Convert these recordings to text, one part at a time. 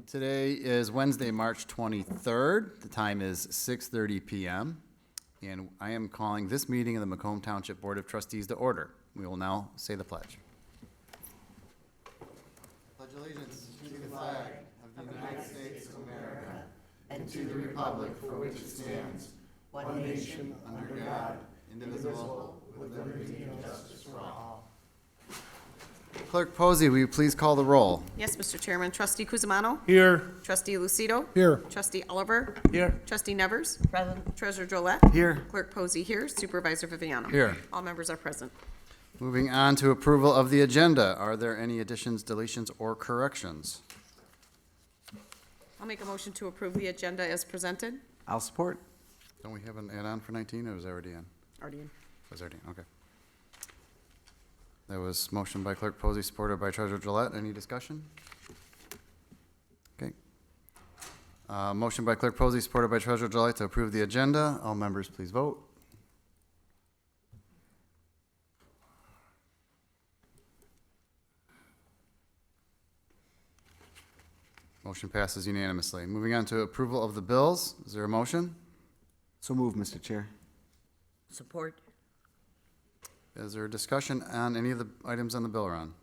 Today is Wednesday, March 23rd. The time is 6:30 p.m. And I am calling this meeting of the Macomb Township Board of Trustees to order. We will now say the pledge. Pledge allegiance to the flag of the United States of America and to the republic for which it stands, one nation, under God, indivisible, with liberty and justice for all. Clerk Posey, will you please call the roll? Yes, Mr. Chairman. Trustee Cusimano? Here. Trustee Lucido? Here. Trustee Oliver? Here. Trustee Nevers? Present. Treasurer Drollet? Here. Clerk Posey here. Supervisor Viviano? Here. All members are present. Moving on to approval of the agenda. Are there any additions, deletions, or corrections? I'll make a motion to approve the agenda as presented. I'll support. Don't we have an add-on for 19, or was it already in? Already in. Was already in, okay. There was motion by Clerk Posey, supported by Treasurer Gillette. Any discussion? Okay. Motion by Clerk Posey, supported by Treasurer Gillette to approve the agenda. All members, please vote. Motion passes unanimously. Moving on to approval of the bills. Is there a motion? So move, Mr. Chair. Support. Is there a discussion on any of the items on the bill run?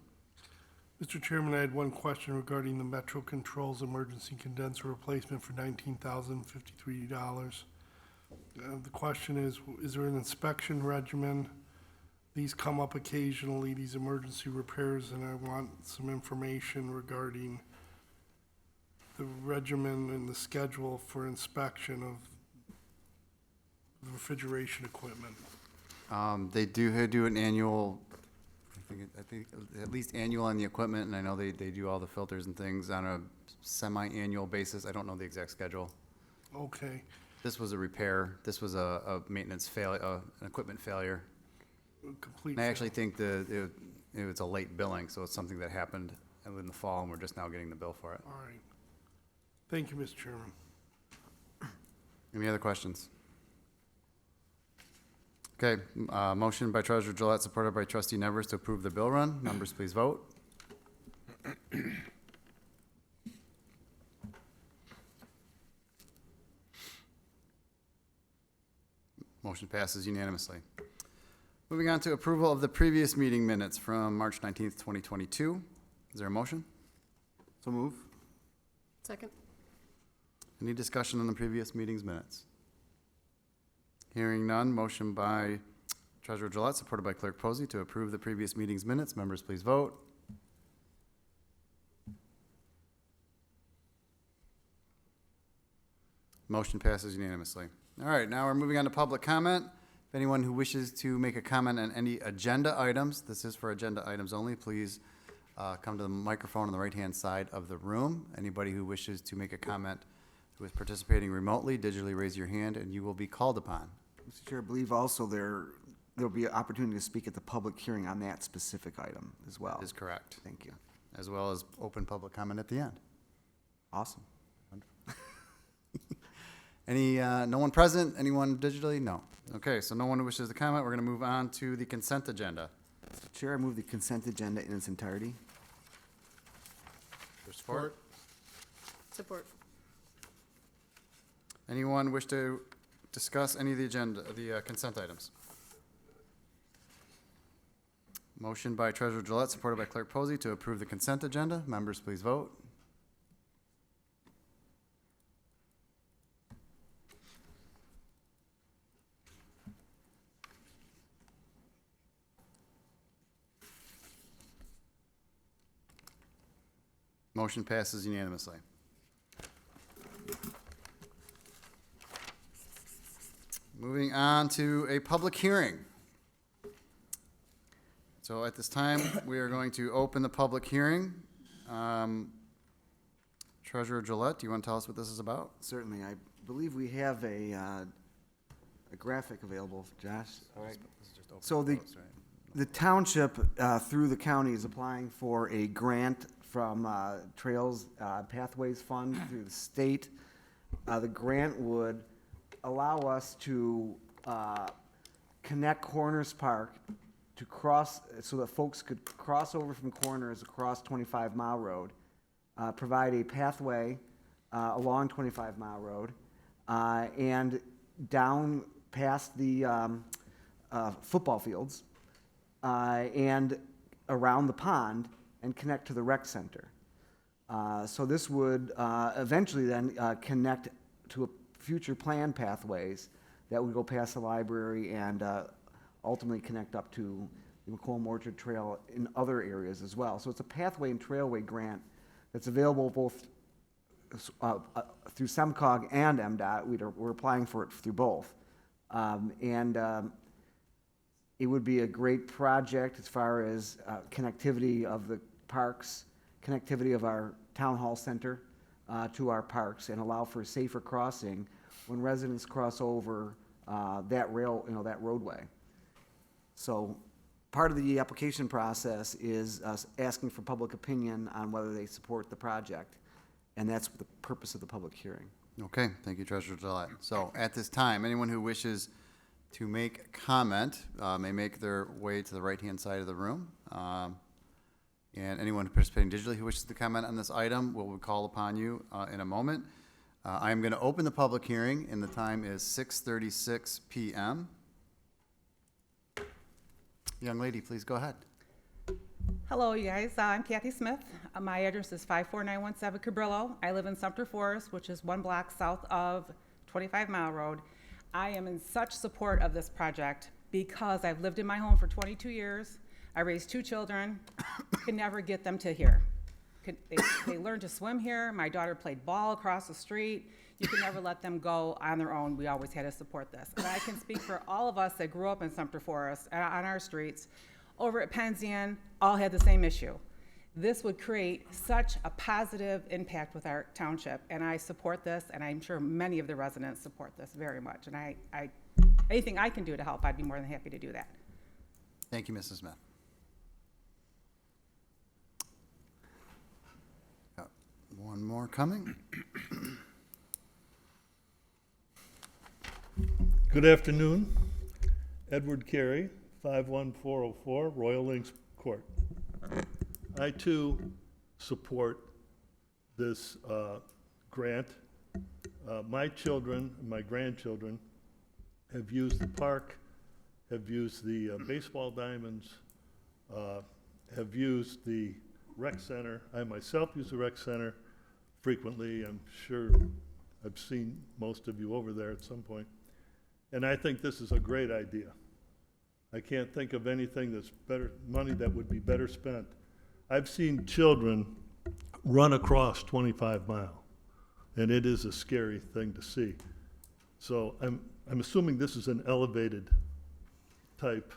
Mr. Chairman, I had one question regarding the Metro Controls emergency condenser replacement for $19,053. The question is there an inspection regimen? These come up occasionally, these emergency repairs, and I want some information regarding the regimen and the schedule for inspection of the refrigeration equipment. They do an annual, I think at least annual on the equipment, and I know they do all the filters and things on a semi-annual basis. I don't know the exact schedule. Okay. This was a repair. This was a maintenance failure, an equipment failure. Complete. And I actually think it was a late billing, so it's something that happened in the fall, and we're just now getting the bill for it. All right. Thank you, Mr. Chairman. Any other questions? Okay, motion by Treasurer Gillette, supported by Trustee Nevers to approve the bill run. Members, please vote. Motion passes unanimously. Moving on to approval of the previous meeting minutes from March 19th, 2022. Is there a motion? So move. Second. Any discussion on the previous meeting's minutes? Hearing none, motion by Treasurer Gillette, supported by Clerk Posey to approve the previous meeting's minutes. Members, please vote. Motion passes unanimously. All right, now we're moving on to public comment. If anyone who wishes to make a comment on any agenda items, this is for agenda items only, please come to the microphone on the right-hand side of the room. Anybody who wishes to make a comment who is participating remotely, digitally raise your hand and you will be called upon. Mr. Chair, I believe also there'll be an opportunity to speak at the public hearing on that specific item as well. That is correct. Thank you. As well as open public comment at the end. Awesome. No one present? Anyone digitally? No. Okay, so no one wishes to comment. We're going to move on to the consent agenda. Mr. Chair, I move the consent agenda in its entirety. For support? Support. Anyone wish to discuss any of the agenda, the consent items? Motion by Treasurer Gillette, supported by Clerk Posey to approve the consent agenda. Members, please vote. Motion passes unanimously. Moving on to a public hearing. So at this time, we are going to open the public hearing. Treasurer Gillette, do you want to tell us what this is about? Certainly. I believe we have a graphic available, Josh. All right. So the township, through the county, is applying for a grant from Trails Pathways Fund through the state. The grant would allow us to connect Corners Park to cross, so that folks could cross over from Corners across 25 Mile Road provide a pathway along 25 Mile Road and down past the football fields and around the pond and connect to the rec center. So this would eventually then connect to future planned pathways that would go past the library and ultimately connect up to the Macomb Orchard Trail in other areas as well. So it's a pathway and trailway grant that's available both through SEMCOG and MDOT. We're applying for it through both. It would be a great project as far as connectivity of the parks, connectivity of our town hall center to our parks, and allow for safer crossing when residents cross over that roadway. So part of the application process is us asking for public opinion on whether they support the project, and that's the purpose of the public hearing. Okay, thank you, Treasurer Gillette. So at this time, anyone who wishes to make a comment may make their way to the right-hand side of the room. And anyone participating digitally who wishes to comment on this item, we'll call upon you in a moment. I am going to open the public hearing, and the time is 6:36 p.m. Young lady, please go ahead. Hello, you guys. I'm Kathy Smith. My address is 54917 Cabrillo. I live in Sumter Forest, which is 1 block south of 25 Mile Road. I am in such support of this project because I've lived in my home for 22 years. I raised 2 children, could never get them to here. They learned to swim here. My daughter played ball across the street. You could never let them go on their own. We always had to support this. And I can speak for all of us that grew up in Sumter Forest on our streets. Over at Penzian, all had the same issue. This would create such a positive impact with our township, and I support this, and I'm sure many of the residents support this very much. And anything I can do to help, I'd be more than happy to do that. Thank you, Mrs. Smith. Got one more coming. Good afternoon. Edward Carey, 51404 Royal Links Court. I too support this grant. My children and my grandchildren have used the park, have used the baseball diamonds, have used the rec center. I myself use the rec center frequently. I'm sure I've seen most of you over there at some point. And I think this is a great idea. I can't think of anything that's better, money that would be better spent. I've seen children run across 25 Mile, and it is a scary thing to see. So I'm assuming this is an elevated type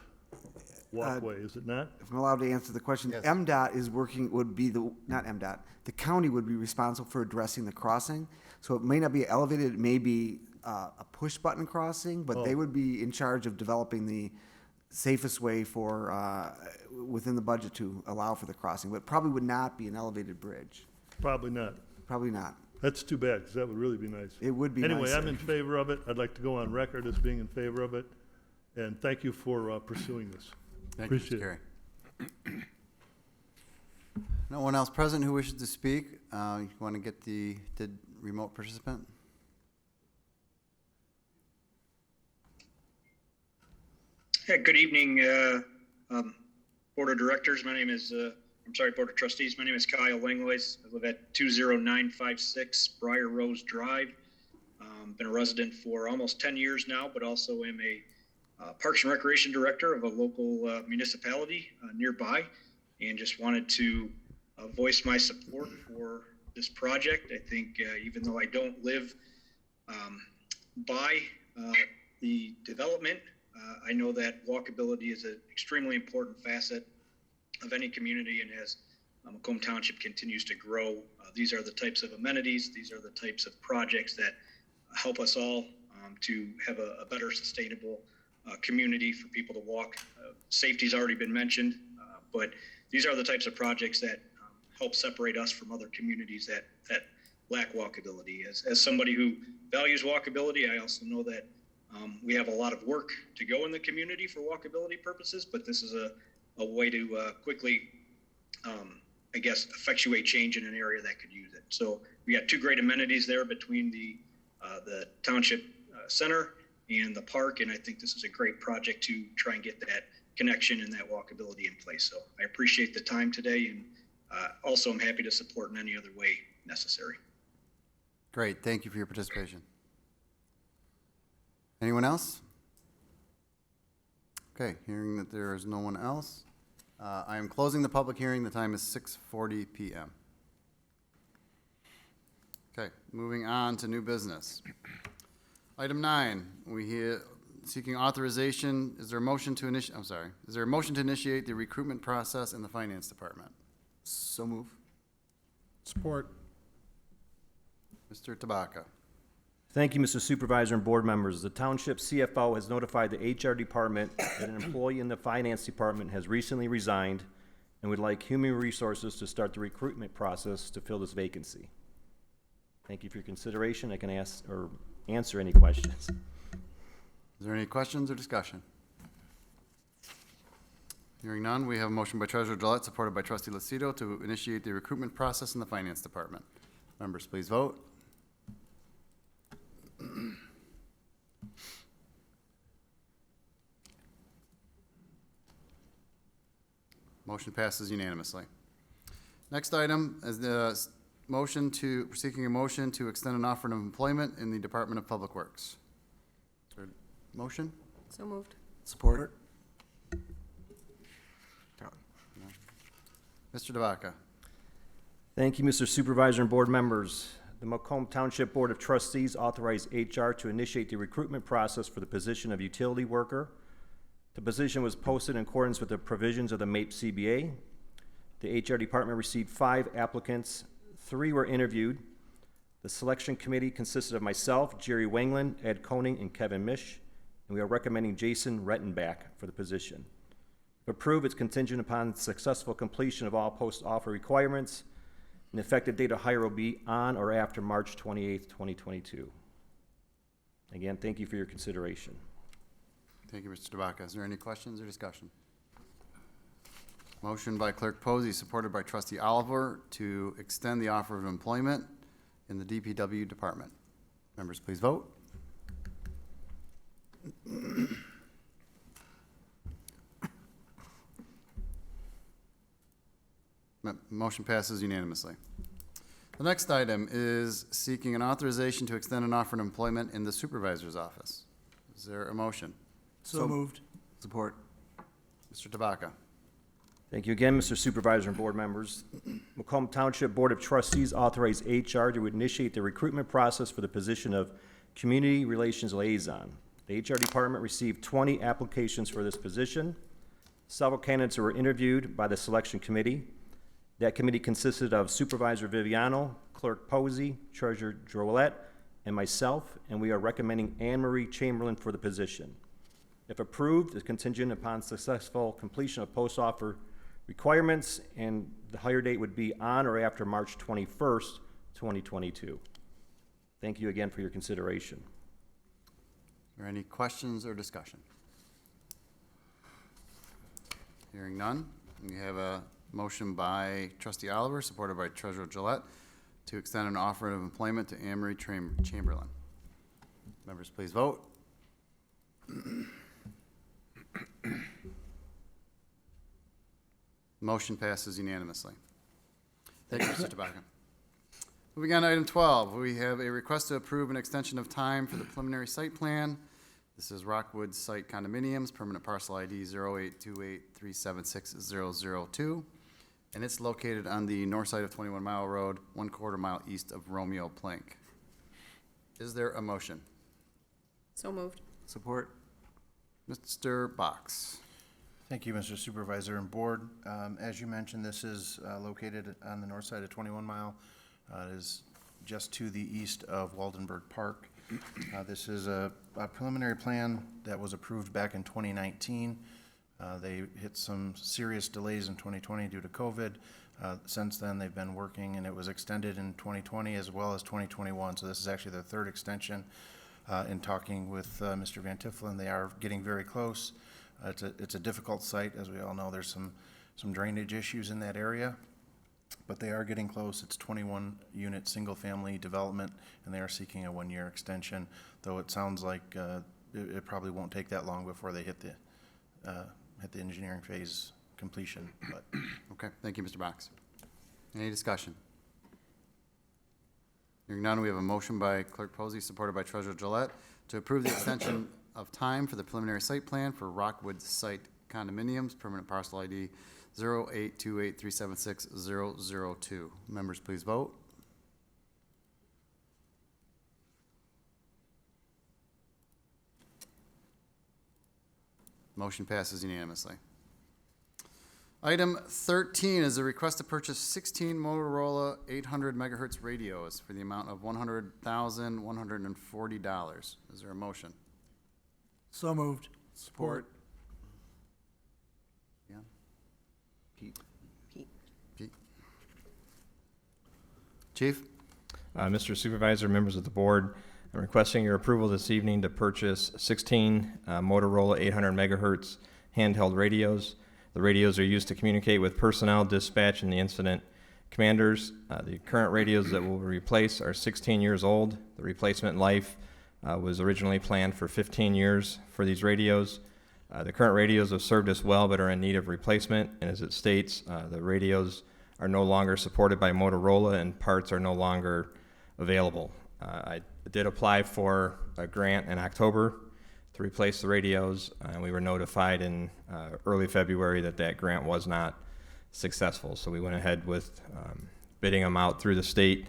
walkway, is it not? If I'm allowed to answer the question, Yes. MDOT is working, not MDOT, the county would be responsible for addressing the crossing. So it may not be elevated, it may be a push button crossing, but they would be in charge of developing the safest way for, within the budget to allow for the crossing, but probably would not be an elevated bridge. Probably not. Probably not. That's too bad, because that would really be nice. It would be Anyway, nicer. I'm in favor of it. I'd like to go on record as being in favor of it, and thank you for pursuing this. Thank you, Mr. Appreciate Carey. No one else present who wishes to speak? You want to get the remote participant? Yeah, good evening, Board of Directors. My name is, Board of Trustees. My name is Kyle Langlois. I live at 20956 Briar Rose Drive. Been a resident for almost 10 years now, but also am a Parks and Recreation Director of a local municipality nearby, and just wanted to voice my support for this project. I think even though I don't live by the development, I know that walkability is an extremely important facet of any community, and as Macomb Township continues to grow, these are the types of amenities, these are the types of projects that help us all to have a better sustainable community for people to walk. Safety's already been mentioned, but these are the types of projects that help separate us from other communities that lack walkability. As somebody who values walkability, I also know that we have a lot of work to go in the community for walkability purposes, but this is a way to quickly I guess, effectuate change in an area that could use it. So we got two great amenities there between the Township Center and the park, and I think this is a great project to try and get that connection and that walkability in place. So I appreciate the time today, and also I'm happy to support in any other way necessary. Great, thank you for your participation. Anyone else? Okay, hearing that there is no one else, I am closing the public hearing. The time is 6:40 PM. Okay, moving on to new business. Item 9, we hear seeking authorization. Is there a motion to initiate, is there a motion to initiate the recruitment process in the Finance Department? So move. Support. Mr. Tabaka. Thank you, Mr. Supervisor and board members. The Township CFO has notified the HR department that an employee in the Finance Department has recently resigned and would like Human Resources to start the recruitment process to fill this vacancy. Thank you for your consideration. I can ask or answer any questions. Is there any questions or discussion? Hearing none, we have a motion by Treasurer Gillette, supported by Trustee Lucido, to initiate the recruitment process in the Finance Department. Members, please vote. Motion passes unanimously. Next item is the seeking a motion to extend an offer of employment in the Department of Public Works. Is there a motion? So moved. Support. Mr. Tabaka. Thank you, Mr. Supervisor and board members. The Macomb Township Board of Trustees authorized HR to initiate the recruitment process for the position of utility worker. The position was posted in accordance with the provisions of the MAPE CBA. The HR department received 5 applicants. 3 were interviewed. The selection committee consisted of myself, Jerry Wangland, Ed Koning, and Kevin Mish, and we are recommending Jason Rettenbach for the position. If approved, it's contingent upon successful completion of all post-offer requirements. An effective date of hire will be on or after March 28th, 2022. Again, thank you for your consideration. Thank you, Mr. Tabaka. Is there any questions or discussion? Motion by Clerk Posey, supported by Trustee Oliver, to extend the offer of employment in the DPW department. Members, please vote. Motion passes unanimously. The next item is seeking an authorization to extend an offer of employment in the supervisor's office. Is there a motion? So moved. Support. Mr. Tabaka. Thank you again, Mr. Supervisor and board members. Macomb Township Board of Trustees authorized HR to initiate the recruitment process for the position of Community Relations Liaison. The HR department received 20 applications for this position. Several candidates were interviewed by the selection committee. That committee consisted of Supervisor Viviano, Clerk Posey, Treasurer Drolet, and myself, and we are recommending Anne Marie Chamberlain for the position. If approved, it's contingent upon successful completion of post-offer requirements, and the hire date would be on or after March 21st, 2022. Thank you again for your consideration. Are there any questions or discussion? Hearing none, we have a motion by Trustee Oliver, supported by Treasurer Gillette, to extend an offer of employment to Anne Marie Chamberlain. Members, please vote. Motion passes unanimously. Thank you, Mr. Tabaka. Moving on to item 12, we have a request to approve an extension of time for the preliminary site plan. This is Rockwood Site Condominiums, permanent parcel ID 0828376002, and it's located on the north side of 21 Mile Road, 1/4 mile east of Romeo Plank. Is there a motion? So moved. Support. Mr. Box. Thank you, Mr. Supervisor and Board. As you mentioned, this is located on the north side of 21 Mile. It is just to the east of Waldenburg Park. This is a preliminary plan that was approved back in 2019. They hit some serious delays in 2020 due to COVID. Since then, they've been working, and it was extended in 2020 as well as 2021. So this is actually their 3rd extension. In talking with Mr. Van Tiffelen, they are getting very close. It's a difficult site, as we all know. There's some drainage issues in that area. but they are getting close. It's 21-unit, single-family development, and they are seeking a 1-year extension, though it sounds like it probably won't take that long before they hit the engineering phase completion, but Okay, thank you, Mr. Box. Any discussion? Hearing none, we have a motion by Clerk Posey, supported by Treasurer Gillette, to approve the extension of time for the preliminary site plan for Rockwood Site Condominiums, permanent parcel ID 0828376-002. Members, please vote. Motion passes unanimously. Item 13 is a request to purchase 16 Motorola 800 megahertz radios for the amount of $100,140. Is there a motion? So moved. Support. Yeah. Pete. Pete. Chief? Mr. Supervisor, members of the board, I'm requesting your approval this evening to purchase 16 Motorola 800 megahertz handheld radios. The radios are used to communicate with personnel, dispatch, and the incident commanders. The current radios that will replace are 16 years old. The replacement life was originally planned for 15 years for these radios. The current radios have served us well but are in need of replacement, and as it states, the radios are no longer supported by Motorola and parts are no longer available. I did apply for a grant in October to replace the radios, and we were notified in early February that that grant was not successful. So we went ahead with bidding them out through the state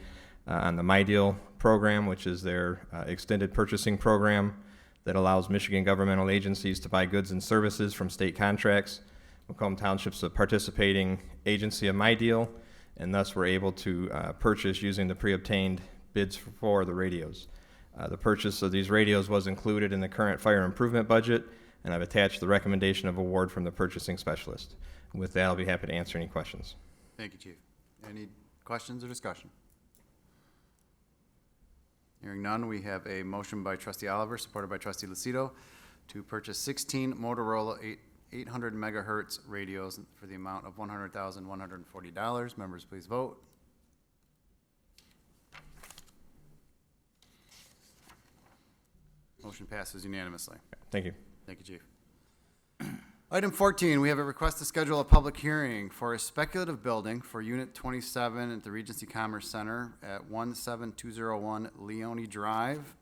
on the My Deal program, which is their extended purchasing program that allows Michigan governmental agencies to buy goods and services from state contracts. Macomb Township's a participating agency of My Deal, and thus we're able to purchase using the pre-obtained bids for the radios. The purchase of these radios was included in the current fire improvement budget, and I've attached the recommendation of award from the purchasing specialist. And with that, I'll be happy to answer any questions. Thank you, Chief. Any questions or discussion? Hearing none, we have a motion by Trustee Oliver, supported by Trustee Lucido, to purchase 16 Motorola 800 megahertz radios for the amount of $100,140. Members, please vote. Motion passes unanimously. Thank you. Thank you, Chief. Item 14, we have a request to schedule a public hearing for a speculative building for Unit 27 at the Regency Commerce Center at 17201 Leone Drive,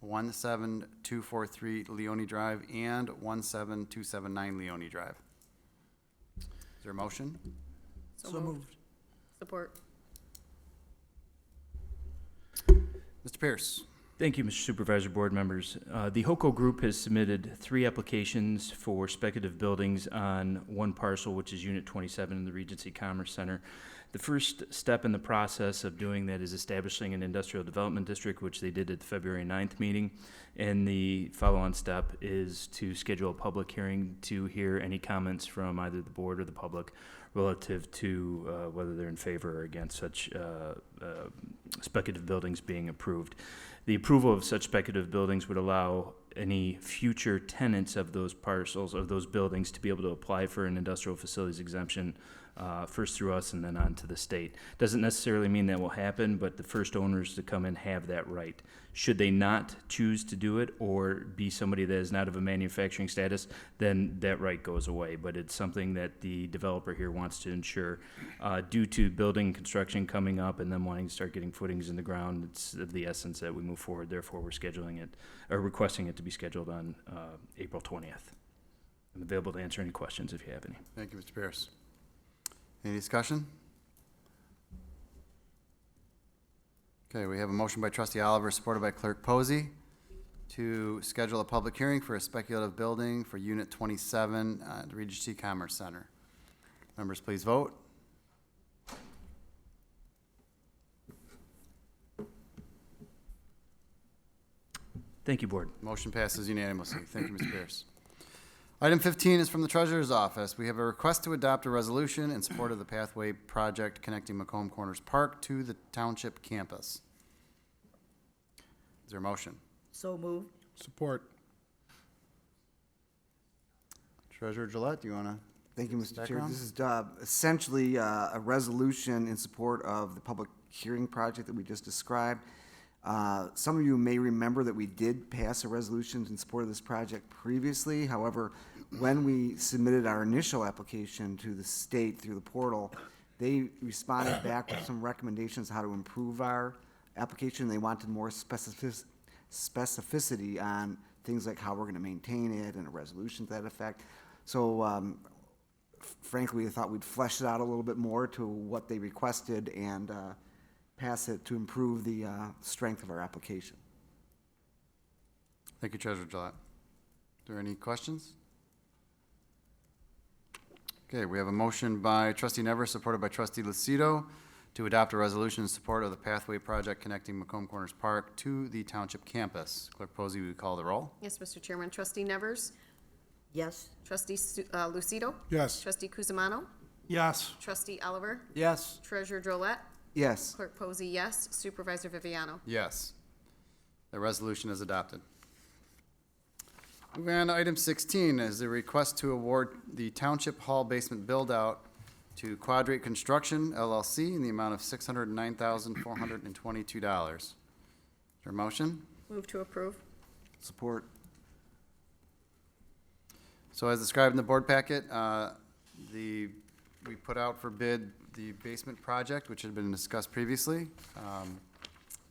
17243 Leone Drive, and 17279 Leone Drive. Is there a motion? So moved. Support. Mr. Pierce? Thank you, Mr. Supervisor, board members. The HOCO Group has submitted 3 applications for speculative buildings on one parcel, which is Unit 27 in the Regency Commerce Center. The first step in the process of doing that is establishing an industrial development district, which they did at the February 9th meeting. And the follow-on step is to schedule a public hearing to hear any comments from either the board or the public relative to whether they're in favor or against such speculative buildings being approved. The approval of such speculative buildings would allow any future tenants of those parcels, of those buildings, to be able to apply for an industrial facilities exemption first through us and then on to the state. Doesn't necessarily mean that will happen, but the first owners to come in have that right. Should they not choose to do it or be somebody that is not of a manufacturing status, then that right goes away. But it's something that the developer here wants to ensure. Due to building construction coming up and them wanting to start getting footings in the ground, it's of the essence that we move forward. Therefore, we're scheduling it, or requesting it to be scheduled on April 20th. I'm available to answer any questions if you have any. Thank you, Mr. Pierce. Any discussion? Okay, we have a motion by Trustee Oliver, supported by Clerk Posey, to schedule a public hearing for a speculative building for Unit 27 at the Regency Commerce Center. Members, please vote. Thank you, Board. Motion passes unanimously. Thank you, Mr. Pierce. Item 15 is from the Treasurer's Office. We have a request to adopt a resolution in support of the Pathway Project connecting Macomb Corners Park to the Township campus. Is there a motion? So moved. Support. Treasurer Gillette, do you want to Thank you, Mr. Chair. Background? This is essentially a resolution in support of the public hearing project that we just described. Some of you may remember that we did pass a resolution in support of this project previously. However, when we submitted our initial application to the state through the portal, they responded back with some recommendations how to improve our application. They wanted more specificity on things like how we're going to maintain it and a resolution to that effect. So frankly, we thought we'd flesh it out a little bit more to what they requested and pass it to improve the strength of our application. Thank you, Treasurer Gillette. Are there any questions? Okay, we have a motion by Trustee Nevers, supported by Trustee Lucido, to adopt a resolution in support of the Pathway Project connecting Macomb Corners Park to the Township campus. Clerk Posey, will you call the roll? Yes, Mr. Chairman. Trustee Nevers? Yes. Trustee Lucido? Yes. Trustee Kuzimano? Yes. Trustee Oliver? Yes. Treasurer Drollet? Yes. Clerk Posey, yes. Supervisor Viviano? Yes. The resolution is adopted. Moving on to item 16 is the request to award the Township Hall basement build-out to Quadrate Construction LLC in the amount of $609,422. Is there a motion? Move to approve. Support. So as described in the board packet, we put out for bid the basement project, which had been discussed previously.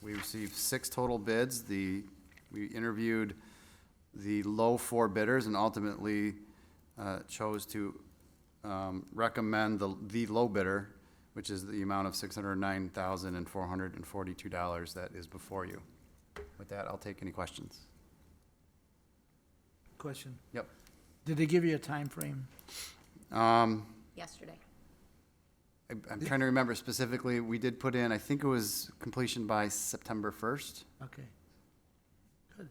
We received 6 total bids. We interviewed the low 4 bidders and ultimately chose to recommend the low bidder, which is the amount of $609,442 that is before you. With that, I'll take any questions. Question. Yep. Did they give you a time frame? Yesterday. I'm trying to remember specifically, we did put in, I think it was completion by September 1st. Okay. Good.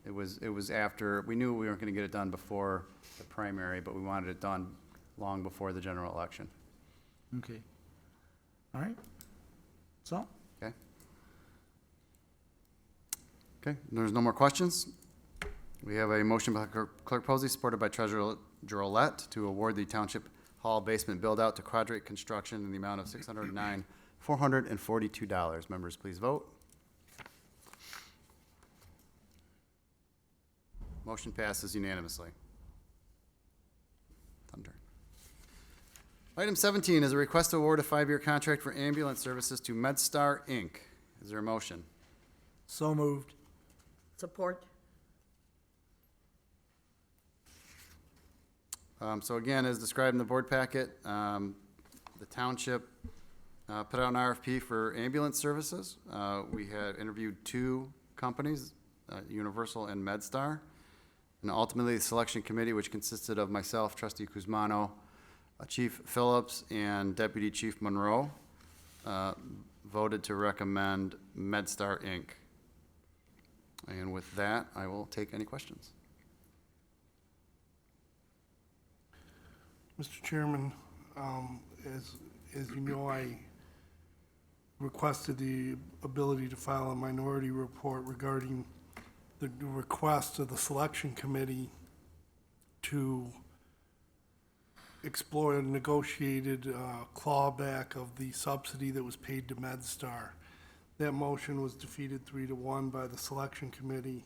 It was after, we knew we weren't going to get it done before the primary, but we wanted it done long before the general election. Okay. All right. So, Okay? Okay, there's no more questions. We have a motion by Clerk Posey, supported by Treasurer Drollet, to award the Township Hall basement build-out to Quadrate Construction in the amount of $609,442. Members, please vote. Motion passes unanimously. Thunder. Item 17 is a request to award a 5-year contract for ambulance services to MedStar, Inc. Is there a motion? so moved. Support. So again, as described in the board packet, the township put out an RFP for ambulance services. We had interviewed 2 companies, Universal and MedStar. And ultimately, the selection committee, which consisted of myself, Trustee Kuzmano, Chief Phillips, and Deputy Chief Monroe, voted to recommend MedStar, Inc. And with that, I will take any questions. Mr. Chairman, as you know, I requested the ability to file a minority report regarding the request of the selection committee to explore a negotiated clawback of the subsidy that was paid to MedStar. That motion was defeated 3-1 by the selection committee,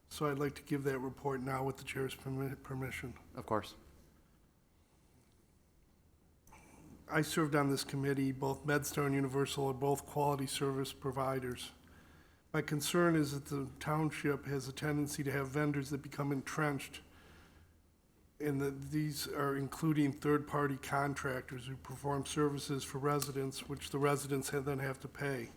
so I'd like to give that report now with the chair's permission. Of course. I served on this committee. Both MedStar and Universal are both quality service providers. My concern is that the township has a tendency to have vendors that become entrenched, and that these are including third-party contractors who perform services for residents, which the residents then have to pay.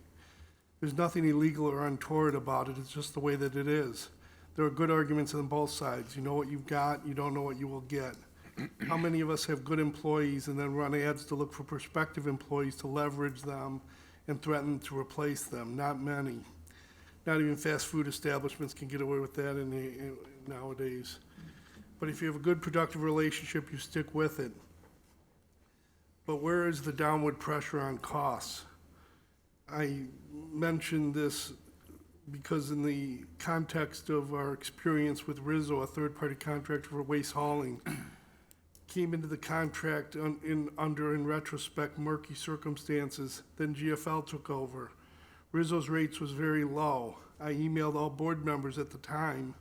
There's nothing illegal or untoward about it. It's just the way that it is. There are good arguments on both sides. You know what you've got, you don't know what you will get. How many of us have good employees and then run ads to look for prospective employees to leverage them and threaten to replace them? Not many. Not even fast food establishments can get away with that nowadays. But if you have a good, productive relationship, you stick with it. But where is the downward pressure on costs? I mentioned this because in the context of our experience with Rizzo, a third-party contractor for waste hauling, came into the contract under, in retrospect, murky circumstances. Then GFL took over. Rizzo's rates was very low. I emailed all board members at the time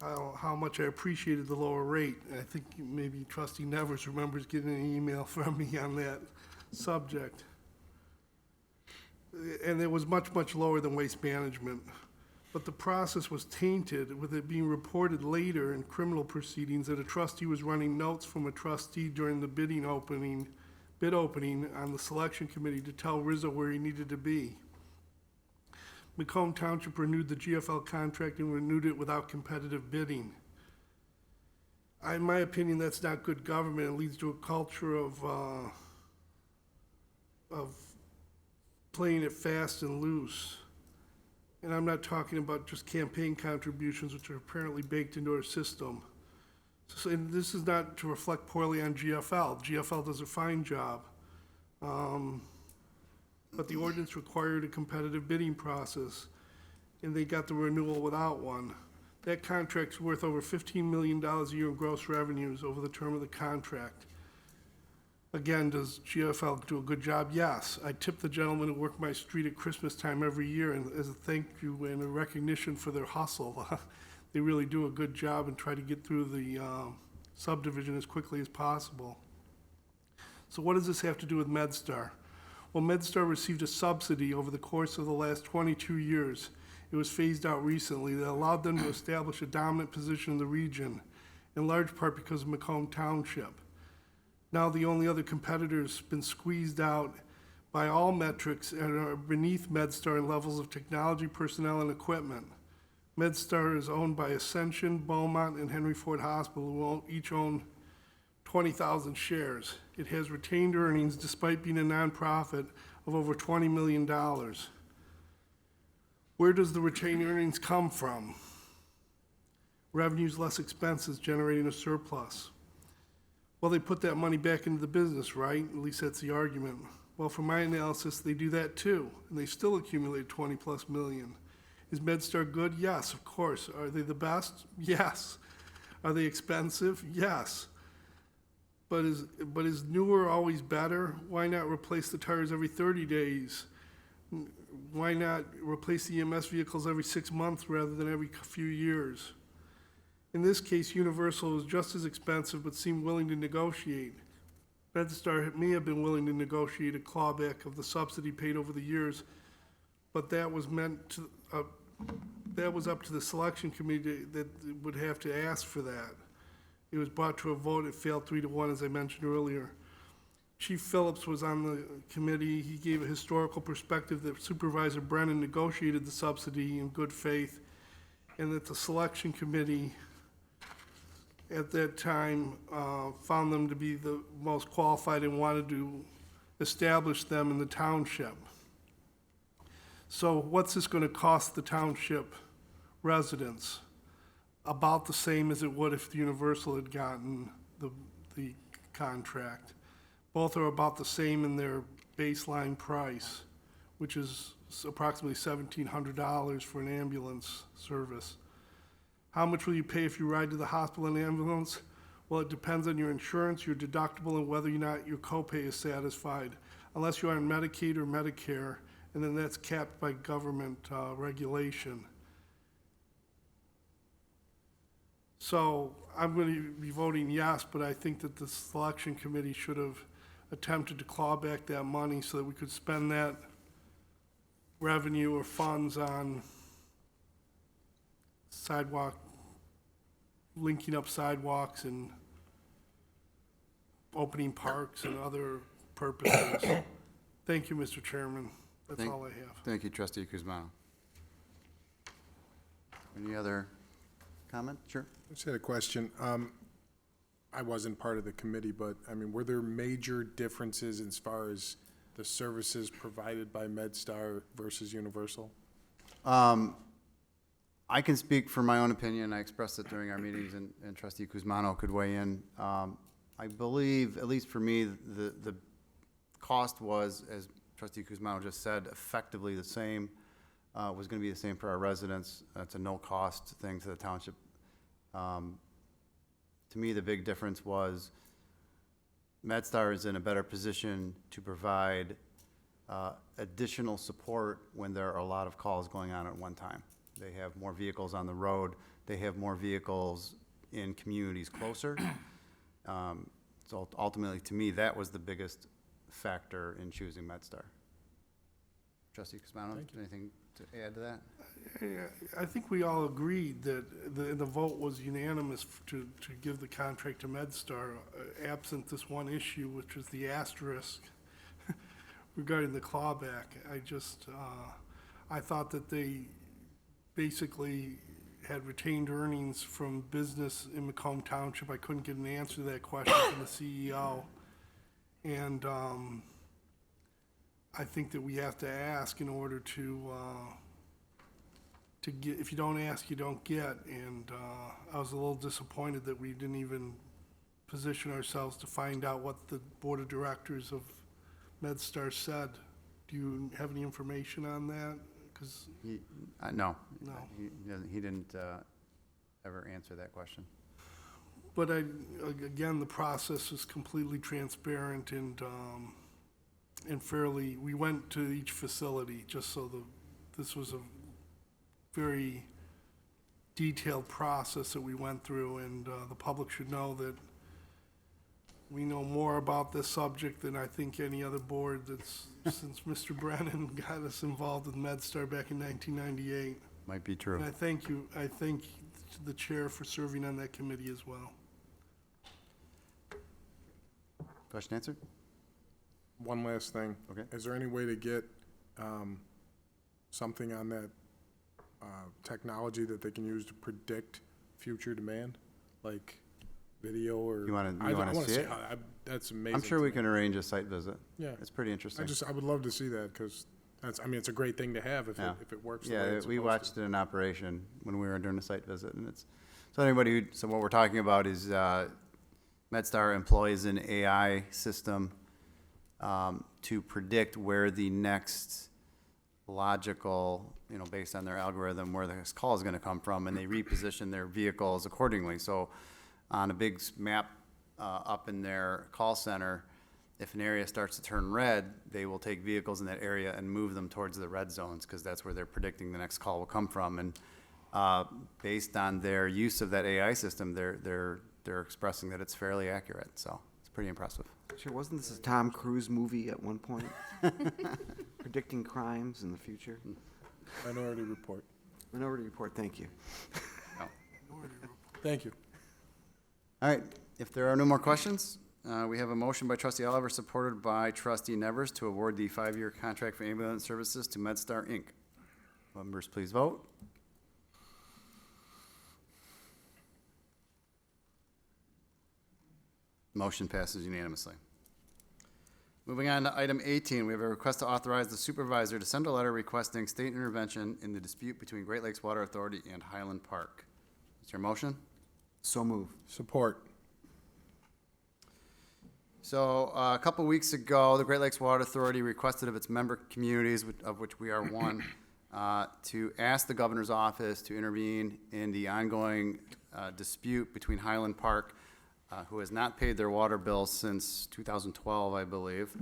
how much I appreciated the lower rate. And I think maybe Trustee Nevers remembers getting an email from me on that subject. And it was much, much lower than Waste Management. But the process was tainted with it being reported later in criminal proceedings that a trustee was running notes from a trustee during the bid opening on the selection committee to tell Rizzo where he needed to be. Macomb Township renewed the GFL contract and renewed it without competitive bidding. In my opinion, that's not good government. It leads to a culture of playing it fast and loose. And I'm not talking about just campaign contributions, which are apparently baked into our system. So, and this is not to reflect poorly on GFL. GFL does a fine job. But the ordinance required a competitive bidding process, and they got the renewal without one. That contract's worth over $15 million a year in gross revenues over the term of the contract. Again, does GFL do a good job? Yes. I tip the gentlemen who work my street at Christmas time every year, and as a thank you and a recognition for their hustle, they really do a good job and try to get through the subdivision as quickly as possible. So what does this have to do with MedStar? Well, MedStar received a subsidy over the course of the last 22 years. It was phased out recently that allowed them to establish a dominant position in the region, in large part because of Macomb Township. Now the only other competitor has been squeezed out by all metrics and are beneath MedStar in levels of technology, personnel, and equipment. MedStar is owned by Ascension, Beaumont, and Henry Ford Hospital, who each own 20,000 shares. It has retained earnings, despite being a nonprofit, of over $20 million. Where does the retained earnings come from? Revenues less expenses, generating a surplus. Well, they put that money back into the business, right? At least that's the argument. Well, from my analysis, they do that too, and they still accumulate 20+ million. Is MedStar good? Yes, of course. Are they the best? Yes. Are they expensive? Yes. But is newer always better? Why not replace the tires every 30 days? Why not replace the EMS vehicles every 6 months rather than every few years? In this case, Universal was just as expensive but seemed willing to negotiate. MedStar may have been willing to negotiate a clawback of the subsidy paid over the years, but that was up to the selection committee that would have to ask for that. It was brought to a vote. It failed 3-1, as I mentioned earlier. Chief Phillips was on the committee. He gave a historical perspective that Supervisor Brennan negotiated the subsidy in good faith, and that the selection committee at that time found them to be the most qualified and wanted to establish them in the township. So what's this going to cost the township residents? About the same as it would if the Universal had gotten the contract. Both are about the same in their baseline price, which is approximately $1,700 for an ambulance service. How much will you pay if you ride to the hospital in an ambulance? Well, it depends on your insurance, your deductible, and whether or not your copay is satisfied. Unless you're on Medicaid or Medicare, and then that's capped by government regulation. So I'm going to be voting yes, but I think that the selection committee should have attempted to claw back that money so that we could spend that revenue or funds on sidewalk, linking up sidewalks and opening parks and other purposes. Thank you, Mr. Chairman. That's all I have. Thank you, Trustee Kuzma. Any other comment? Sure. I just had a question. I wasn't part of the committee, but I mean, were there major differences as far as the services provided by MedStar versus Universal? I can speak for my own opinion. I expressed it during our meetings, and Trustee Kuzmano could weigh in. I believe, at least for me, the cost was, as Trustee Kuzmano just said, effectively the same. Was going to be the same for our residents. It's a no-cost thing to the township. To me, the big difference was MedStar is in a better position to provide additional support when there are a lot of calls going on at one time. They have more vehicles on the road. They have more vehicles in communities closer. So ultimately, to me, that was the biggest factor in choosing MedStar. Trustee Cosmano, anything to add to that? I think we all agreed that the vote was unanimous to give the contract to MedStar, absent this one issue, which was the asterisk regarding the clawback. I thought that they basically had retained earnings from business in Macomb Township. I couldn't get an answer to that question from the CEO. And I think that we have to ask in order to get, if you don't ask, you don't get. And I was a little disappointed that we didn't even position ourselves to find out what the board of directors of MedStar said. Do you have any information on that? 'Cause No. No. He didn't ever answer that question. But again, the process is completely transparent and fairly, we went to each facility just so this was a very detailed process that we went through, and the public should know that we know more about this subject than I think any other board that's, since Mr. Brennan got us involved with MedStar back in 1998. Might be true. And I thank the chair for serving on that committee as well. Question answered? One last thing. Okay. Is there any way to get something on that technology that they can use to predict future demand, like video or? You wanna wanna see it? That's amazing. I'm sure we to me. can arrange a site visit. Yeah. It's pretty interesting. I would love to see that, because it's a great thing to have if it works the way Yeah, it's we supposed watched to. it in operation when we were doing a site visit, and so what we're talking about is MedStar employs an AI system to predict where the next logical, based on their algorithm, where the next call is gonna come from, and they reposition their vehicles accordingly. So on a big map up in their call center, if an area starts to turn red, they will take vehicles in that area and move them towards the red zones, because that's where they're predicting the next call will come from. And based on their use of that AI system, they're expressing that it's fairly accurate, so it's pretty impressive. Sure, wasn't this a Tom Cruise movie at one point? Predicting crimes in the future? Minority Report. Minority Report, thank you. Thank you. All right, if there are no more questions, we have a motion by trustee Oliver, supported by trustee Nevers, to award the 5-year contract for ambulance services to MedStar, Inc. Members, please vote. Motion passes unanimously. Moving on to item 18, we have a request to authorize the supervisor to send a letter requesting state intervention in the dispute between Great Lakes Water Authority and Highland Park. Is there a motion? So move. Support. So a couple weeks ago, the Great Lakes Water Authority requested of its member communities, of which we are one, to ask the governor's office to intervene in the ongoing dispute between Highland Park, who has not paid their water bills since 2012, I believe,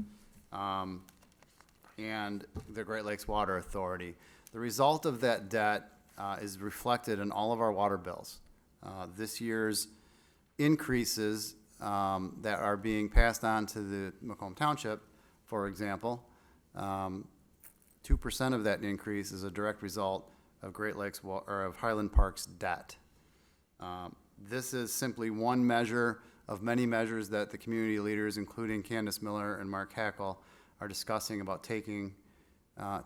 and the Great Lakes Water Authority. The result of that debt is reflected in all of our water bills. This year's increases that are being passed on to the Macomb Township, for example, 2% of that increase is a direct result of Great Lakes, or of Highland Park's debt. This is simply one measure of many measures that the community leaders, including Candace Miller and Mark Hackle, are discussing about taking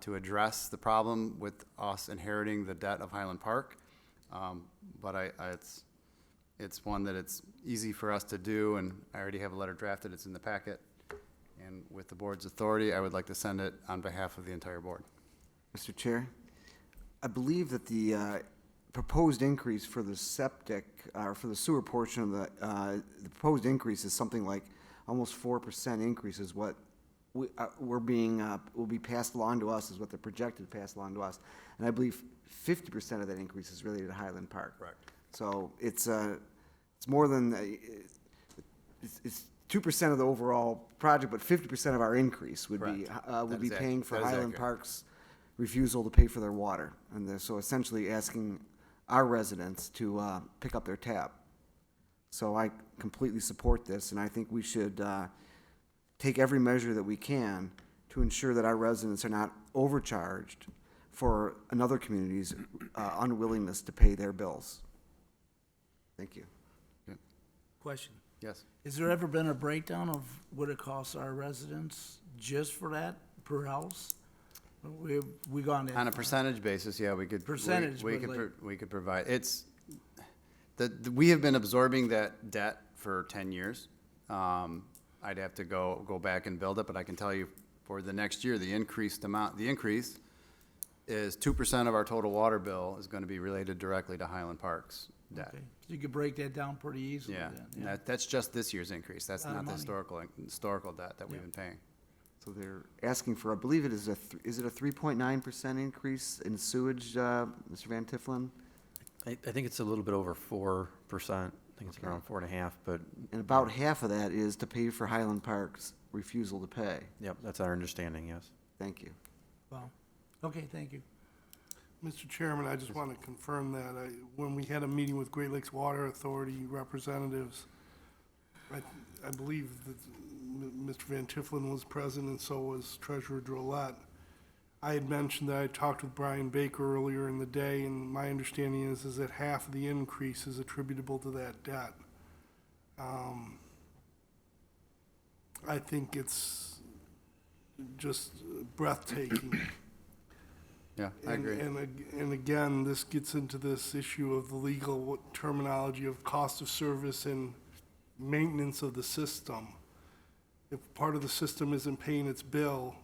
to address the problem with us inheriting the debt of Highland Park. But it's one that it's easy for us to do, and I already have a letter drafted. It's in the packet. And with the board's authority, I would like to send it on behalf of the entire board. Mr. Chair, I believe that the proposed increase for the septic, or for the sewer portion of the proposed increase is something like almost 4% increase is what will be passed along to us, is what they're projected to pass along to us. And I believe 50% of that increase is related to Highland Park. Correct. So it's more than, it's 2% of the overall project, but 50% of our increase would be, Correct. would be That is paying for that is Highland accurate. Park's refusal to pay for their water. And they're so essentially asking our residents to pick up their tab. So I completely support this, and I think we should take every measure that we can to ensure that our residents are not overcharged for another community's unwillingness to pay their bills. Thank you. Question. Yes. Has there ever been a breakdown of what it costs our residents just for that per house? We gone that On a far. percentage basis, yeah, we could. Percentage, We but could, like- we could provide, we have been absorbing that debt for 10 years. I'd have to go back and build it, but I can tell you for the next year, the increase is 2% of our total water bill is going to be related directly to Highland Park's debt. Okay. So you could break that down pretty easily Yeah, then. and that's just this year's increase. That's Lot of not the money. historical debt that we've been paying. So they're asking for, I believe it is is it a 3.9% increase in sewage, Mr. Van Tifflin? I think it's a little bit over 4%. I think it's around 4.5%, but, And about half of that is to pay for Highland Park's refusal to pay. yep, that's our understanding, yes. Thank you. Wow. Okay, thank you. Mr. Chairman, I just want to confirm that when we had a meeting with Great Lakes Water Authority representatives, I believe that Mr. Van Tifflin was present and so was Treasurer Drollet. I had mentioned that I talked with Brian Baker earlier in the day, and my understanding is that half of the increase is attributable to that debt. I think it's just breathtaking. Yeah, I agree. And again, this gets into this issue of the legal terminology of cost of service and maintenance of the system. If part of the system isn't paying its bill,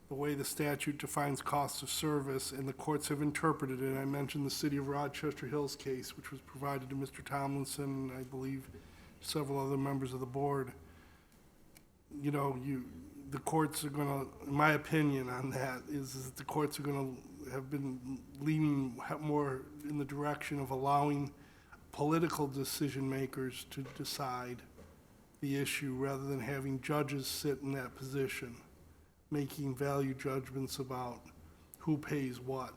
the way the statute defines cost of service, and the courts have interpreted it, I mentioned the City of Rochester Hills case, which was provided to Mr. Tomlinson, I believe several other members of the board. You know, the courts are gonna, in my opinion on that, is that the courts are gonna have been leaning more in the direction of allowing political decision makers to decide the issue rather than having judges sit in that position, making value judgments about who pays what.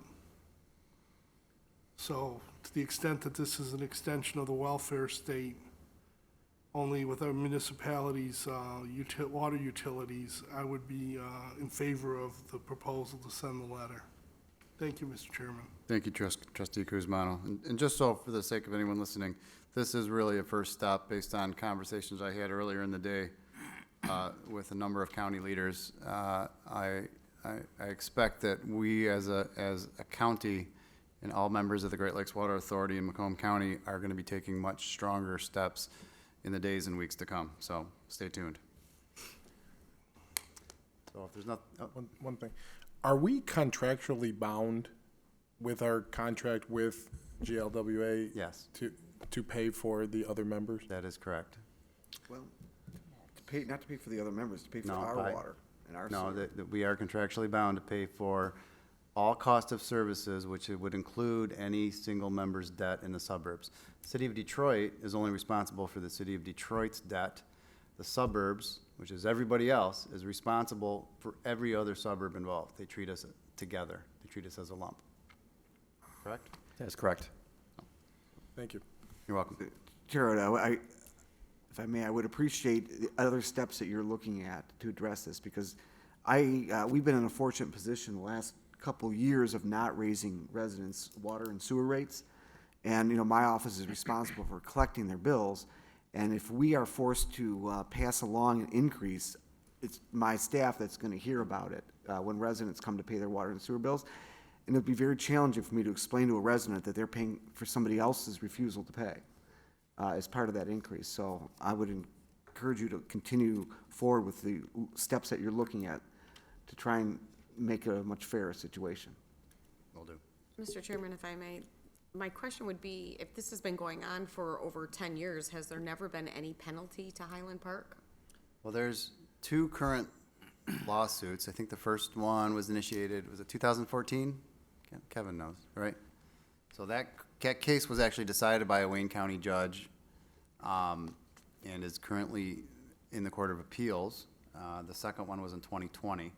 So to the extent that this is an extension of the welfare state, only with our municipalities, water utilities, I would be in favor of the proposal to send the letter. Thank you, Mr. Chairman. Thank you, Trustee Kuzmano. And just so for the sake of anyone listening, this is really a first step based on conversations I had earlier in the day with a number of county leaders. I expect that we as a county and all members of the Great Lakes Water Authority in Macomb County are going to be taking much stronger steps in the days and weeks to come. So stay tuned. So if there's not, One thing, are we contractually bound with our contract with GLWA? Yes. To pay for the other members? that is correct. Well, not to pay for the other members, to pay for No, our water and our No, sewer. that we are contractually bound to pay for all cost of services, which it would include any single member's debt in the suburbs. The City of Detroit is only responsible for the City of Detroit's debt. The suburbs, which is everybody else, is responsible for every other suburb involved. They treat us together. They treat us as a lump. Correct? That's correct. Thank you. You're welcome. Jared, if I may, I would appreciate the other steps that you're looking at to address this, because we've been in a fortunate position the last couple years of not raising residents' water and sewer rates. And, you know, my office is responsible for collecting their bills. And if we are forced to pass along an increase, it's my staff that's going to hear about it when residents come to pay their water and sewer bills. And it'd be very challenging for me to explain to a resident that they're paying for somebody else's refusal to pay as part of that increase. So I would encourage you to continue forward with the steps that you're looking at to try and make a much fairer situation. Will do. Mr. Chairman, if I may, my question would be, if this has been going on for over 10 years, has there never been any penalty to Highland Park? Well, there's two current lawsuits. I think the first one was initiated, was it 2014? Kevin knows, right? So that case was actually decided by a Wayne County judge and is currently in the Court of Appeals. The second one was in 2020.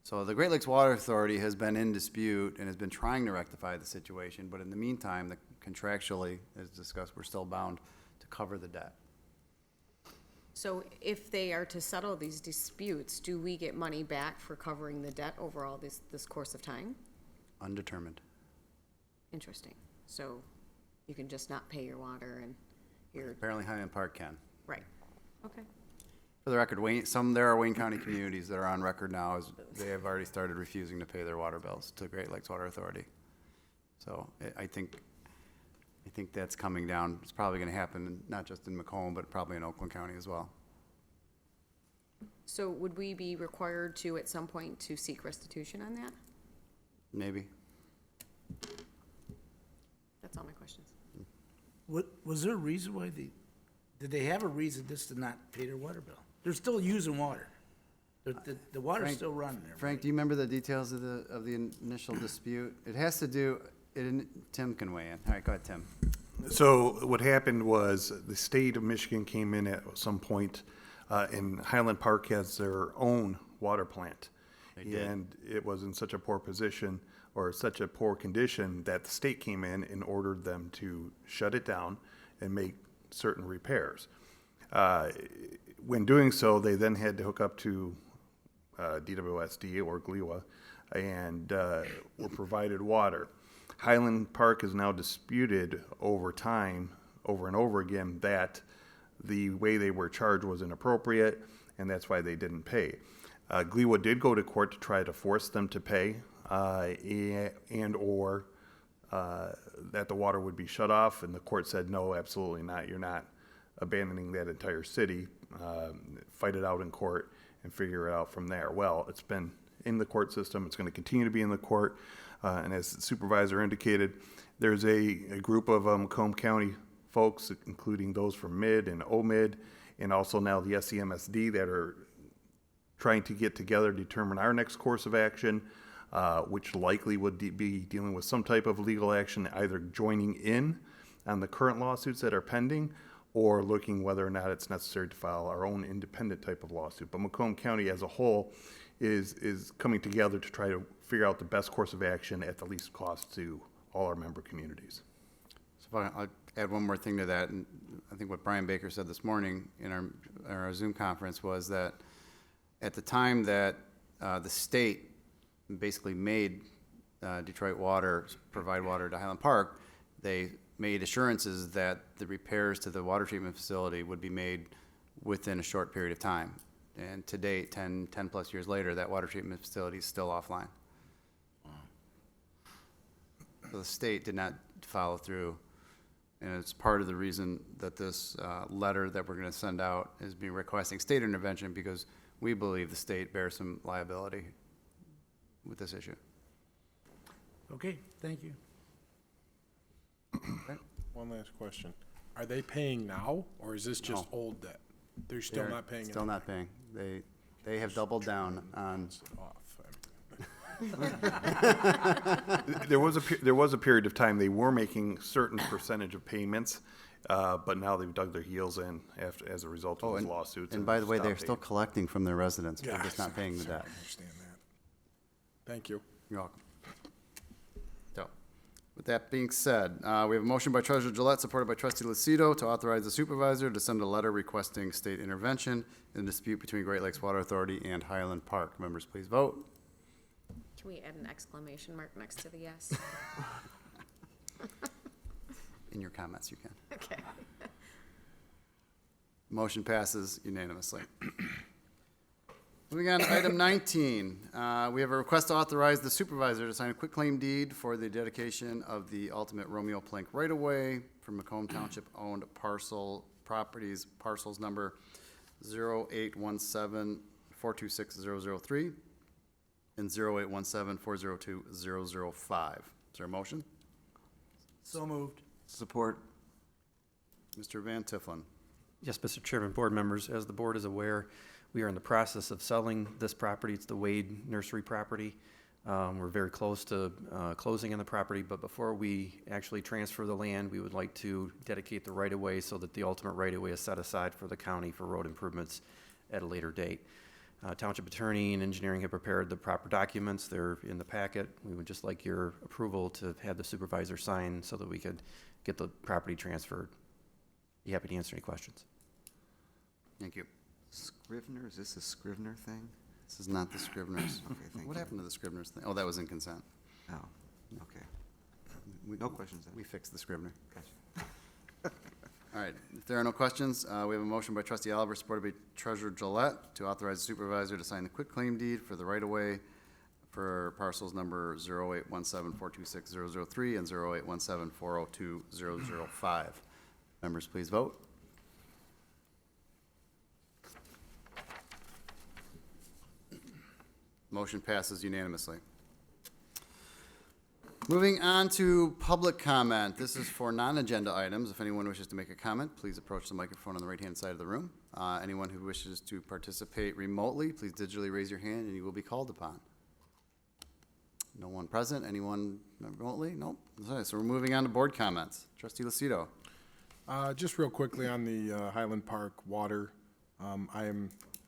So the Great Lakes Water Authority has been in dispute and has been trying to rectify the situation, but in the meantime, contractually, as discussed, we're still bound to cover the debt. So if they are to settle these disputes, do we get money back for covering the debt overall this course of time? Undetermined. Interesting. So you can just not pay your water and your, Apparently Highland Park can. right, okay. For the record, there are Wayne County communities that are on record now as they have already started refusing to pay their water bills to Great Lakes Water Authority. So I think that's coming down. It's probably gonna happen, not just in Macomb, but probably in Oakland County as well. So would we be required to, at some point, to seek restitution on that? Maybe. That's all my questions. Was there a reason why did they have a reason just to not pay their water bill? They're still using water. The water's Frank- still running there. Frank, do you remember the details of the initial dispute? It has to do, Tim can weigh in. All right, go ahead, Tim. So what happened was the state of Michigan came in at some point, and Highland Park has their own water plant. They did. And it was in such a poor position, or such a poor condition, that the state came in and ordered them to shut it down and make certain repairs. When doing so, they then had to hook up to DWSD or GLEWA and were provided water. Highland Park is now disputed over time, over and over again, that the way they were charged was inappropriate, and that's why they didn't pay. GLEWA did go to court to try to force them to pay, and/or that the water would be shut off, and the court said, no, absolutely not. You're not abandoning that entire city. Fight it out in court and figure it out from there. Well, it's been in the court system. It's going to continue to be in the court. And as the supervisor indicated, there's a group of Macomb County folks, including those from MID and OMID, and also now the SEMSD, that are trying to get together to determine our next course of action, which likely would be dealing with some type of legal action, either joining in on the current lawsuits that are pending, or looking whether or not it's necessary to file our own independent type of lawsuit. But Macomb County as a whole is coming together to try to figure out the best course of action at the least cost to all our member communities. So I'll add one more thing to that, and I think what Brian Baker said this morning in our Zoom conference was that at the time that the state basically made Detroit Water provide water to Highland Park, they made assurances that the repairs to the water treatment facility would be made within a short period of time. And to date, 10 plus years later, that water treatment facility is still offline. So the state did not follow through, and it's part of the reason that this letter that we're going to send out is being requesting state intervention, because we believe the state bears some liability with this issue. Okay, thank you. One last question. Are they paying now, or is this just No. old debt? They're still not paying it? Still not paying. They have doubled down on, Off. There was a period of time they were making certain percentage of payments, but now they've dug their heels in as a result of those lawsuits. and by the way, they're stopped still paying. collecting from their residents. They're Yeah, just not paying the debt. I understand that. Thank you. You're welcome. So, with that being said, we have a motion by Treasurer Gillette, supported by Trustee Lucido, to authorize the supervisor to send a letter requesting state intervention in the dispute between Great Lakes Water Authority and Highland Park. Members, please vote. Can we add an exclamation mark next to the yes? In your comments, you can. Okay. Motion passes unanimously. Moving on to item 19, we have a request to authorize the supervisor to sign a quitclaim deed for the dedication of the ultimate Romeo Plank right-of-way for Macomb Township-owned parcels number 0817-426-003 and 0817-402-005. Is there a motion? So moved. Support. Mr. Van Tifflin. Yes, Mr. Chairman, board members, as the board is aware, we are in the process of selling this property. It's the Wade Nursery property. We're very close to closing on the property, but before we actually transfer the land, we would like to dedicate the right-of-way so that the ultimate right-of-way is set aside for the county for road improvements at a later date. Township attorney and engineering have prepared the proper documents. They're in the packet. We would just like your approval to have the supervisor sign so that we could get the property transferred. Be happy to answer any questions. Thank you. Scrivener, is this a Scrivener thing? This is not the Scriveners. Okay, thank What you. happened to the Scriveners thing? Oh, that was in consent. Oh, okay. We- No questions then. We fixed the Scrivener. Gotcha. All right, if there are no questions, we have a motion by trustee Oliver, supported by treasurer Gillette, to authorize the supervisor to sign the quitclaim deed for the right-of-way for parcels number 0817426003 and 0817402005. Members, please vote. Motion passes unanimously. Moving on to public comment. This is for non-agenda items. If anyone wishes to make a comment, please approach the microphone on the right-hand side of the room. Anyone who wishes to participate remotely, please digitally raise your hand and you will be called upon. No one present? Anyone remotely? Nope. Okay, so we're moving on to board comments. Trustee Lucido. Just real quickly on the Highland Park water,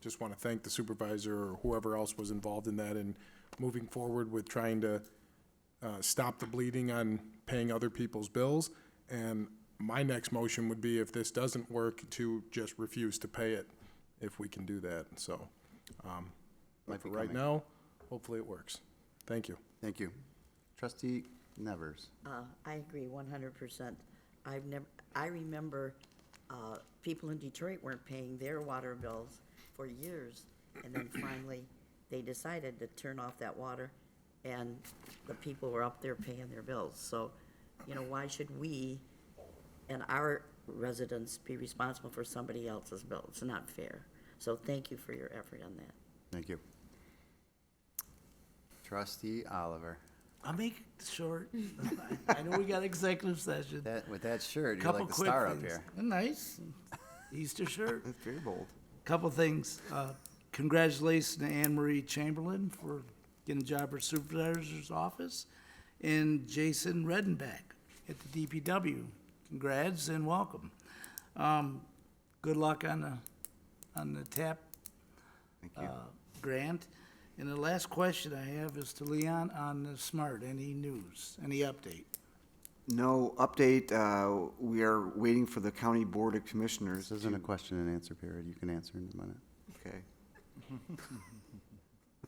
just want to thank the supervisor or whoever else was involved in that and moving forward with trying to stop the bleeding on paying other people's bills. And my next motion would be, if this doesn't work, to just refuse to pay it, if we can do that. So, but for right now, hopefully it works. Thank you. Thank you. Trustee Nevers. I agree 100%. I remember people in Detroit weren't paying their water bills for years, and then finally they decided to turn off that water, and the people were up there paying their bills. So, you know, why should we and our residents be responsible for somebody else's bill? It's not fair. So thank you for your effort on that. Thank you. Trustee Oliver. I'll make it short. I know we got executive session. With that shirt, you're Couple like the quick star up things. here. Nice. Easter shirt. That's very bold. Couple things. Congratulations to Anne Marie Chamberlain for getting a job at supervisor's office, and Jason Redenbach at the DPW. Congrats and welcome. Good luck on the TAP Thank you. grant. And the last question I have is to Leon on the SMART. Any news? Any update? No update. We are waiting for the County Board of Commissioners. This isn't to- a question and answer period. You can answer in a minute. Okay.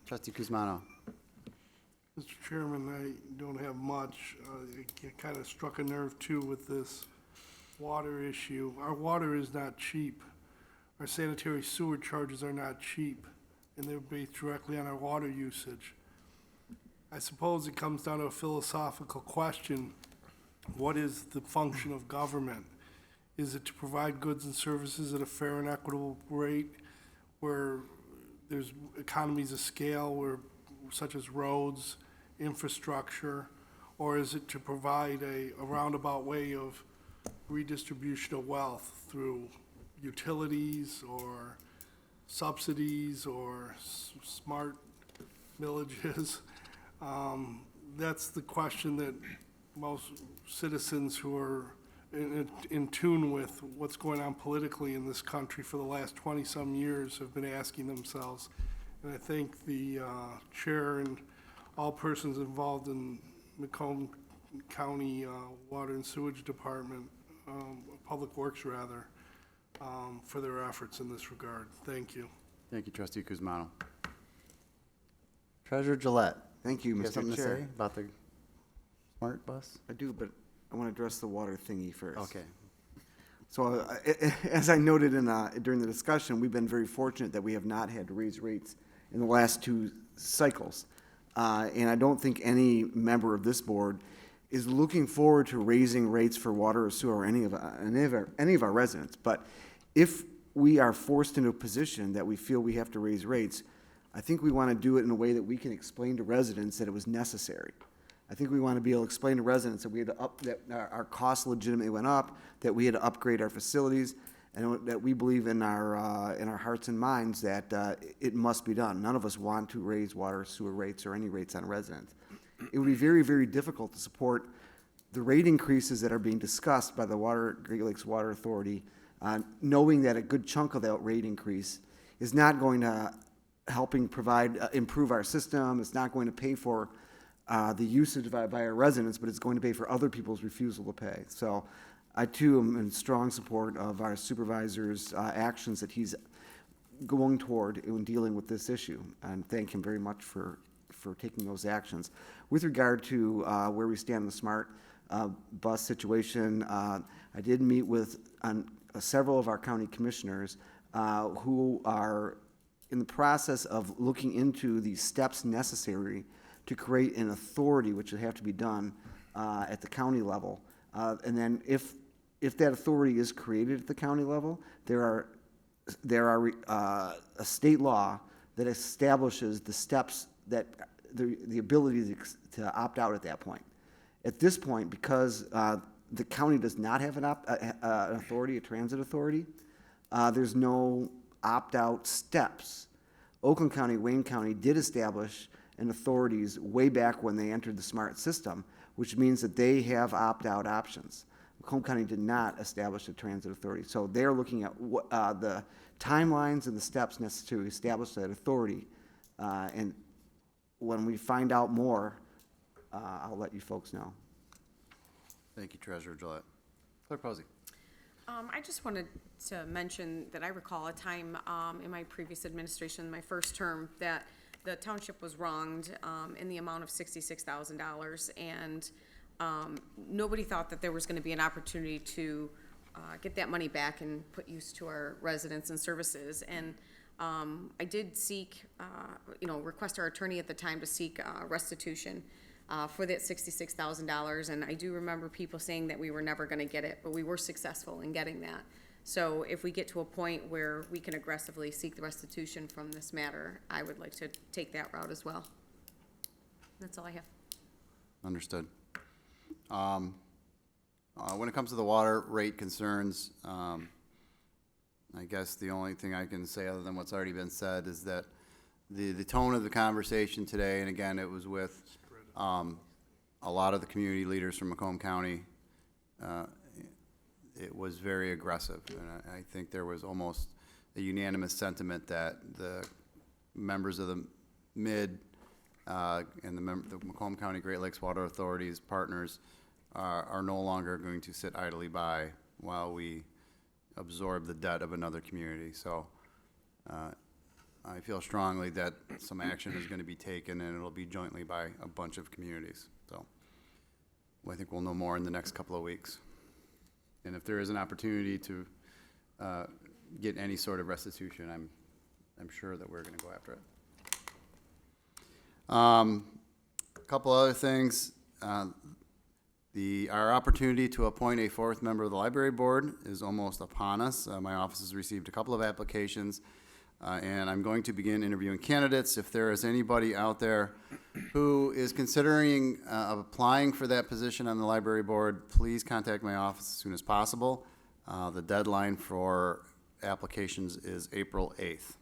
Trustee Kuzmano. Mr. Chairman, I don't have much. It kind of struck a nerve too with this water issue. Our water is not cheap. Our sanitary sewer charges are not cheap, and they're based directly on our water usage. I suppose it comes down to a philosophical question. What is the function of government? Is it to provide goods and services at a fair and equitable rate where there's economies of scale, where, such as roads, infrastructure, or is it to provide a roundabout way of redistribution of wealth through utilities or subsidies or smart villages? That's the question that most citizens who are in tune with what's going on politically in this country for the last 20-some years have been asking themselves. And I think the chair and all persons involved in Macomb County Water and Sewage Department, Public Works rather, for their efforts in this regard. Thank you. Thank you, Trustee Kuzmano. Treasurer Gillette. Thank you, You have Mr. something to Chair. say about the smart bus? I do, but I want to address the water thingy first. Okay. So, as I noted during the discussion, we've been very fortunate that we have not had to raise rates in the last two cycles. And I don't think any member of this board is looking forward to raising rates for water or sewer or any of our residents. But if we are forced into a position that we feel we have to raise rates, I think we want to do it in a way that we can explain to residents that it was necessary. I think we want to be able to explain to residents that we had to that our costs legitimately went up, that we had to upgrade our facilities, and that we believe in our hearts and minds that it must be done. None of us want to raise water, sewer rates, or any rates on residents. It would be very, very difficult to support the rate increases that are being discussed by the Great Lakes Water Authority, knowing that a good chunk of that rate increase is not going to helping improve our system. It's not going to pay for the usage by our residents, but it's going to pay for other people's refusal to pay. So I too am in strong support of our supervisor's actions that he's going toward in dealing with this issue, and thank him very much for taking those actions. With regard to where we stand in the smart bus situation, I did meet with several of our county commissioners who are in the process of looking into the steps necessary to create an authority, which would have to be done at the county level. And then if that authority is created at the county level, there are a state law that establishes the steps that the ability to opt out at that point. At this point, because the county does not have an authority, a transit authority, there's no opt-out steps. Oakland County, Wayne County did establish an authorities way back when they entered the SMART system, which means that they have opt-out options. Macomb County did not establish a transit authority. So they're looking at the timelines and the steps necessary to establish that authority. And when we find out more, I'll let you folks know. Thank you, Treasurer Gillette. Clerk Posey. I just wanted to mention that I recall a time in my previous administration, my first term, that the township was wronged in the amount of $66,000, and nobody thought that there was going to be an opportunity to get that money back and put use to our residents and services. And I did seek, request our attorney at the time to seek restitution for that $66,000, and I do remember people saying that we were never going to get it, but we were successful in getting that. So if we get to a point where we can aggressively seek the restitution from this matter, I would like to take that route as well. That's all I have. Understood. When it comes to the water rate concerns, I guess the only thing I can say other than what's already been said is that the tone of the conversation today, and again, it was with a lot of the community leaders from Macomb County, it was very aggressive. And I think there was almost a unanimous sentiment that the members of the MID and the Macomb County Great Lakes Water Authority's partners are no longer going to sit idly by while we absorb the debt of another community. So I feel strongly that some action is going to be taken, and it'll be jointly by a bunch of communities. So I think we'll know more in the next couple of weeks. And if there is an opportunity to get any sort of restitution, I'm sure that we're going to go after it. A couple other things. Our opportunity to appoint a fourth member of the library board is almost upon us. My office has received a couple of applications, and I'm going to begin interviewing candidates. If there is anybody out there who is considering applying for that position on the library board, please contact my office as soon as possible. The deadline for applications is April 8th.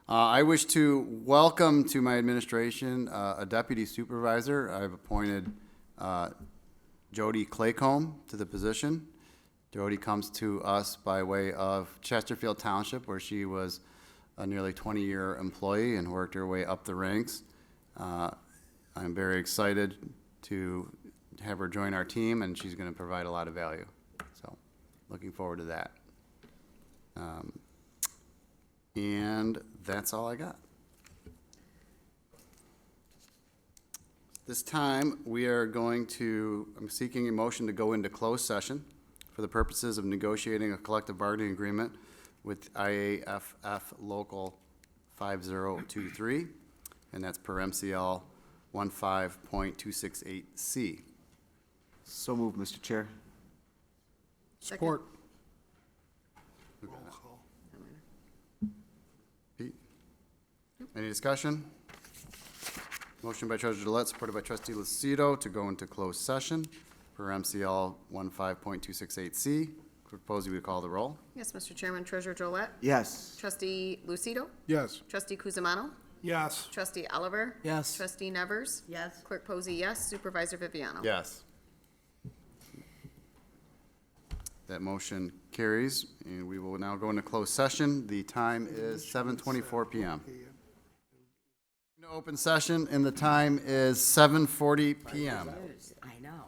I wish to welcome to my administration a deputy supervisor. I've appointed Jody Claycomb to the position. Jody comes to us by way of Chesterfield Township, where she was a nearly 20-year employee and worked her way up the ranks. I'm very excited to have her join our team, and she's going to provide a lot of value. So, looking forward to that. And that's all I got. This time, I'm seeking a motion to go into closed session for the purposes of negotiating a collective bargaining agreement with IAFF Local 5023, and that's per MCL 15.268C. So moved, Mr. Chair. Support. Pete? Any discussion? Motion by Treasurer Gillette, supported by Trustee Lucido to go into closed session for MCL 15.268C. Clerk Posey, will you call the roll? Yes, Mr. Chairman, Treasurer Drollet, Yes. Trustee Lucido, Yes. Trustee Kuzimano, Yes. Trustee Oliver, Yes. Trustee Nevers, Yes, Clerk Posey, yes, Supervisor Viviano. Yes. That motion carries, and we will now go into closed session. The time is 7:24 PM. No open session, and the time is 7:40 PM. I know.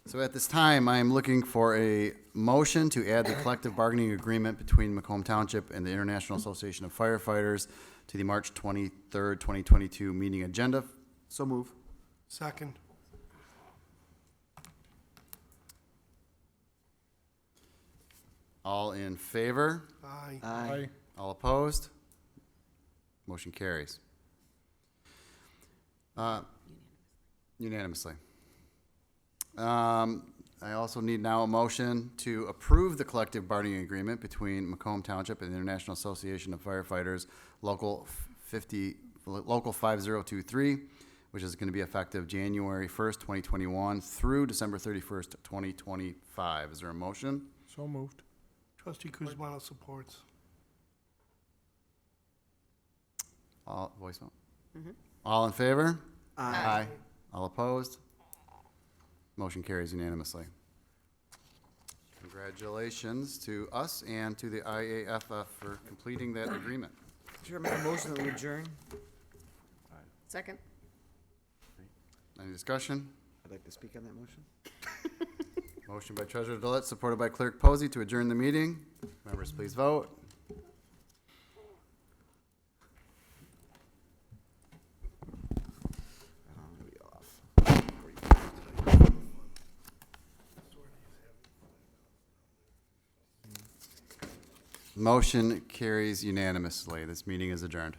So at this time, I am looking for a motion to add the collective bargaining agreement between Macomb Township and the International Association of Firefighters to the March 23rd, 2022 meeting agenda. So move. Second. All in favor? Aye. Aye. All opposed? Motion carries. Unanimously. I also need now a motion to approve the collective bargaining agreement between Macomb Township and the International Association of Firefighters, Local 5023, which is going to be effective January 1st, 2021 through December 31st, 2025. Is there a motion? So moved. Trustee Kuzma supports. All, voice vote. All in favor? Aye. All opposed? Motion carries unanimously. Congratulations to us and to the IAFF for completing that agreement. Chair, make a motion that we adjourn. Second? Any discussion? I'd like to speak on that motion. Motion by Treasurer Dillett, supported by Clerk Posey to adjourn the meeting. Members, please vote. Motion carries unanimously. This meeting is adjourned.